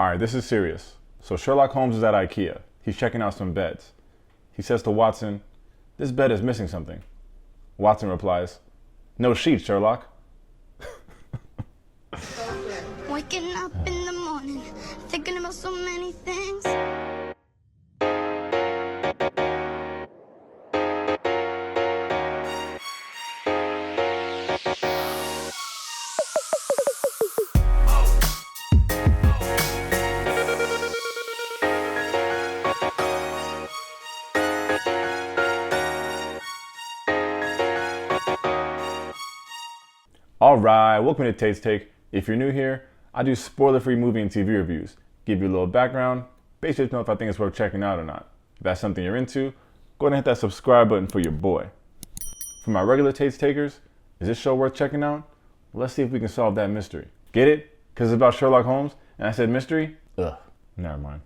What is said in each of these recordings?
Alright, this is serious. So Sherlock Holmes is at IKEA. He's checking out some beds. He says to Watson, "This bed is missing something." Watson replies, "No sheets, Sherlock." Waking up in the morning, thinking about so many things. Alright, welcome to Tate's Take. If you're new here, I do spoiler-free movie and TV reviews. Give you a little background, basically to know if I think it's worth checking out or not. If that's something you're into, go ahead and hit that subscribe button for your boy. For my regular Tate's Takers, is this show worth checking out? Well, let's see if we can solve that mystery. Get it? Because it's about Sherlock Holmes, and I said mystery? Ugh, never mind.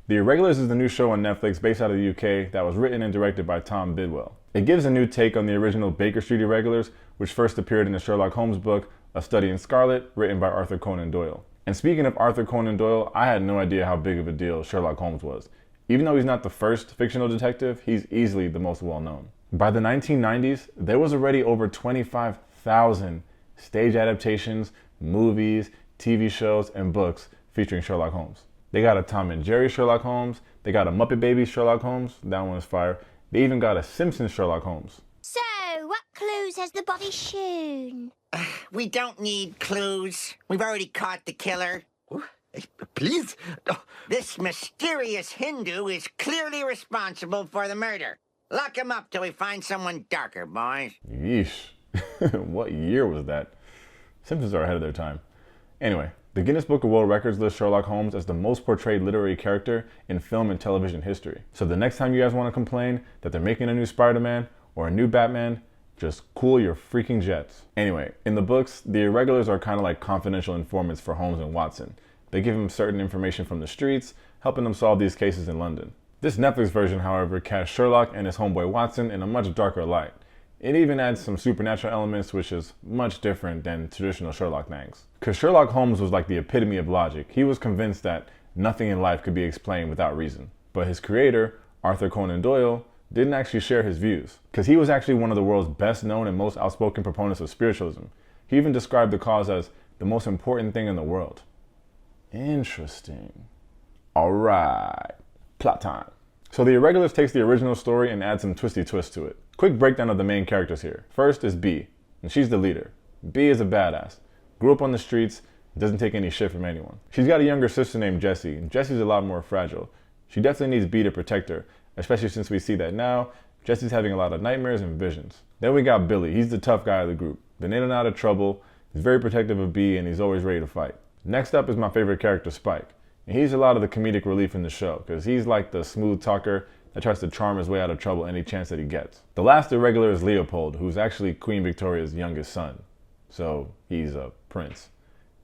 The Irregulars is the new show on Netflix based out of the UK that was written and directed by Tom Bidwell. It gives a new take on the original Baker Street Irregulars, which first appeared in the Sherlock Holmes book, A Study in Scarlet, written by Arthur Conan Doyle. And speaking of Arthur Conan Doyle, I had no idea how big of a deal Sherlock Holmes was. Even though he's not the first fictional detective, he's easily the most well-known. By the 1990s, there was already over 25,000 stage adaptations, movies, TV shows, and books featuring Sherlock Holmes. They got a Tom and Jerry Sherlock Holmes, they got a Muppet Babies Sherlock Holmes, that one was fire. They even got a Simpsons Sherlock Holmes. So, what clues has the body shown? We don't need clues. We've already caught the killer. Please? This mysterious Hindu is clearly responsible for the murder. Lock him up till we find someone darker, boys. Yeesh. What year was that? Simpsons are ahead of their time. Anyway, the Guinness Book of World Records lists Sherlock Holmes as the most portrayed literary character in film and television history. So the next time you guys want to complain that they're making a new Spider-Man or a new Batman, just cool your freaking jets. Anyway, in the books, the Irregulars are kind of like confidential informants for Holmes and Watson. They give them certain information from the streets, helping them solve these cases in London. This Netflix version, however, casts Sherlock and his homeboy Watson in a much darker light. It even adds some supernatural elements, which is much different than traditional Sherlock things. Because Sherlock Holmes was like the epitome of logic. He was convinced that nothing in life could be explained without reason. But his creator, Arthur Conan Doyle, didn't actually share his views. Because he was actually one of the world's best known and most outspoken proponents of spiritualism. He even described the cause as the most important thing in the world. Interesting. Alright, plot time. So the Irregulars takes the original story and adds some twisty twists to it. Quick breakdown of the main characters here. First is B, and she's the leader. B is a badass. Grew up on the streets, doesn't take any shit from anyone. She's got a younger sister named Jessie, and Jessie's a lot more fragile. She definitely needs B to protect her, especially since we see that now, Jessie's having a lot of nightmares and visions. Then we got Billy, he's the tough guy of the group. Been in and out of trouble, he's very protective of B, and he's always ready to fight. Next up is my favorite character, Spike. And he's a lot of the comedic relief in the show, because he's like the smooth talker that tries to charm his way out of trouble any chance that he gets. The last Irregular is Leopold, who's actually Queen Victoria's youngest son. So he's a prince.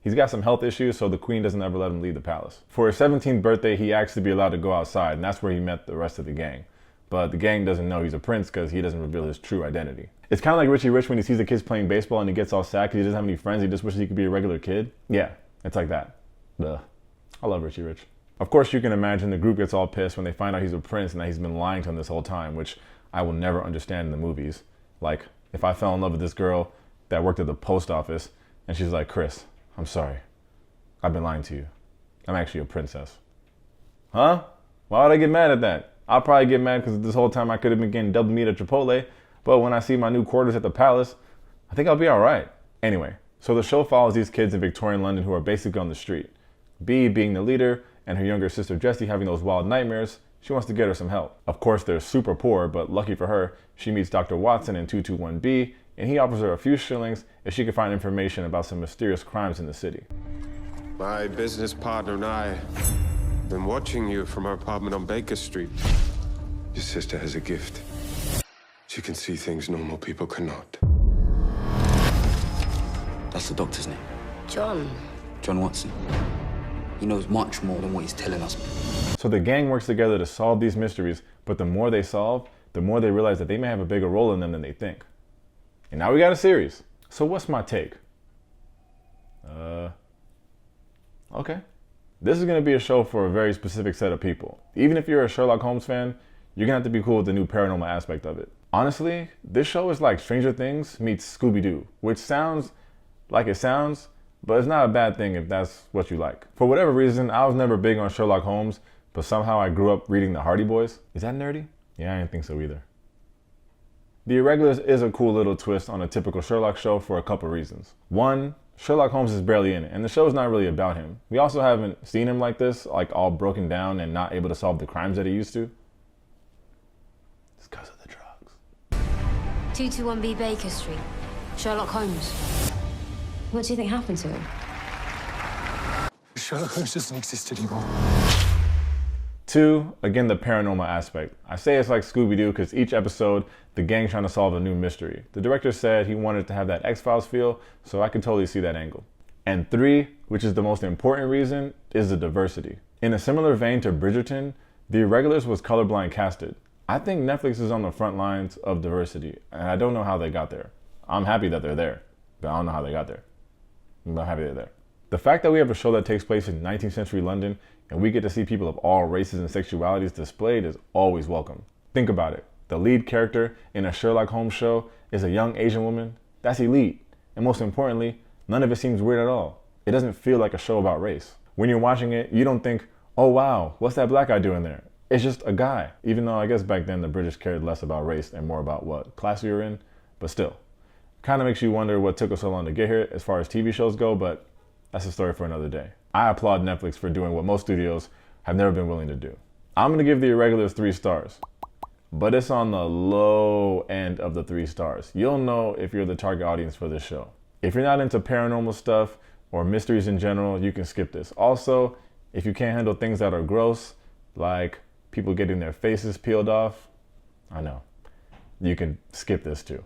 He's got some health issues, so the Queen doesn't ever let him leave the palace. For his 17th birthday, he asked to be allowed to go outside, and that's where he met the rest of the gang. But the gang doesn't know he's a prince because he doesn't reveal his true identity. It's kind of like Richie Rich when he sees the kids playing baseball and he gets all sad because he doesn't have any friends, he just wishes he could be a regular kid. Yeah, it's like that. Ugh. I love Richie Rich. Of course, you can imagine the group gets all pissed when they find out he's a prince and that he's been lying to them this whole time, which I will never understand in the movies. Like, if I fell in love with this girl that worked at the post office and she's like, "Chris, I'm sorry. I've been lying to you. I'm actually a princess." Huh? Why would I get mad at that? I'll probably get mad because this whole time I could have been getting double meat at Chipotle, but when I see my new quarters at the palace, I think I'll be all right. Anyway, so the show follows these kids in Victorian London who are basically on the street. B being the leader, and her younger sister Jessie having those wild nightmares, she wants to get her some help. Of course, they're super poor, but lucky for her, she meets Dr. Watson in 221B, and he offers her a few shillings if she can find information about some mysterious crimes in the city. My business partner and I have been watching you from our apartment on Baker Street. Your sister has a gift. She can see things normal people cannot. That's the doctor's name. John. John Watson. He knows much more than what he's telling us. So the gang works together to solve these mysteries, but the more they solve, the more they realize that they may have a bigger role in them than they think. And now we got a series. So what's my take? Okay. This is going to be a show for a very specific set of people. Even if you're a Sherlock Holmes fan, you're going to have to be cool with the new paranormal aspect of it. Honestly, this show is like Stranger Things meets Scooby-Doo, which sounds like it sounds, but it's not a bad thing if that's what you like. For whatever reason, I was never big on Sherlock Holmes, but somehow I grew up reading the Hardy Boys. Is that nerdy? Yeah, I didn't think so either. The Irregulars is a cool little twist on a typical Sherlock show for a couple reasons. One, Sherlock Holmes is barely in it, and the show's not really about him. We also haven't seen him like this, like all broken down and not able to solve the crimes that he used to. It's because of the drugs. 221B Baker Street. Sherlock Holmes. What do you think happened to him? Sherlock Holmes doesn't exist anymore. Two, again, the paranormal aspect. I say it's like Scooby-Doo because each episode, the gang's trying to solve a new mystery. The director said he wanted to have that X-Files feel, so I could totally see that angle. And three, which is the most important reason, is the diversity. In a similar vein to Bridgerton, The Irregulars was colorblind casted. I think Netflix is on the front lines of diversity, and I don't know how they got there. I'm happy that they're there, but I don't know how they got there. I'm happy they're there. The fact that we have a show that takes place in 19th century London and we get to see people of all races and sexualities displayed is always welcome. Think about it. The lead character in a Sherlock Holmes show is a young Asian woman. That's elite. And most importantly, none of it seems weird at all. It doesn't feel like a show about race. When you're watching it, you don't think, oh wow, what's that black guy doing there? It's just a guy. Even though I guess back then the British cared less about race and more about what class you're in, but still. Kind of makes you wonder what took us so long to get here as far as TV shows go, but that's a story for another day. I applaud Netflix for doing what most studios have never been willing to do. I'm gonna give The Irregulars 3 stars, but it's on the low end of the 3 stars. You'll know if you're the target audience for this show. If you're not into paranormal stuff or mysteries in general, you can skip this. Also, if you can't handle things that are gross, like people getting their faces peeled off, I know, you can skip this too.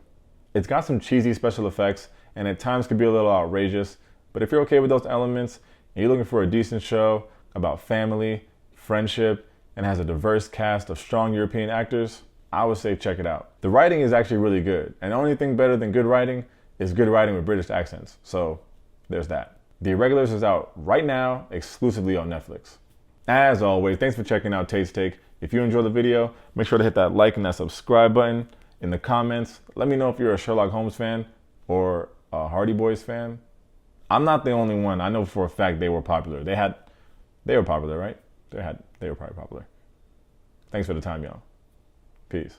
It's got some cheesy special effects and at times can be a little outrageous, but if you're okay with those elements and you're looking for a decent show about family, friendship, and has a diverse cast of strong European actors, I would say check it out. The writing is actually really good, and the only thing better than good writing is good writing with British accents, so there's that. The Irregulars is out right now, exclusively on Netflix. As always, thanks for checking out Tate's Take. If you enjoyed the video, make sure to hit that like and that subscribe button. In the comments, let me know if you're a Sherlock Holmes fan or a Hardy Boys fan. I'm not the only one. I know for a fact they were popular. They were popular, right? They were probably popular. Thanks for the time, y'all. Peace.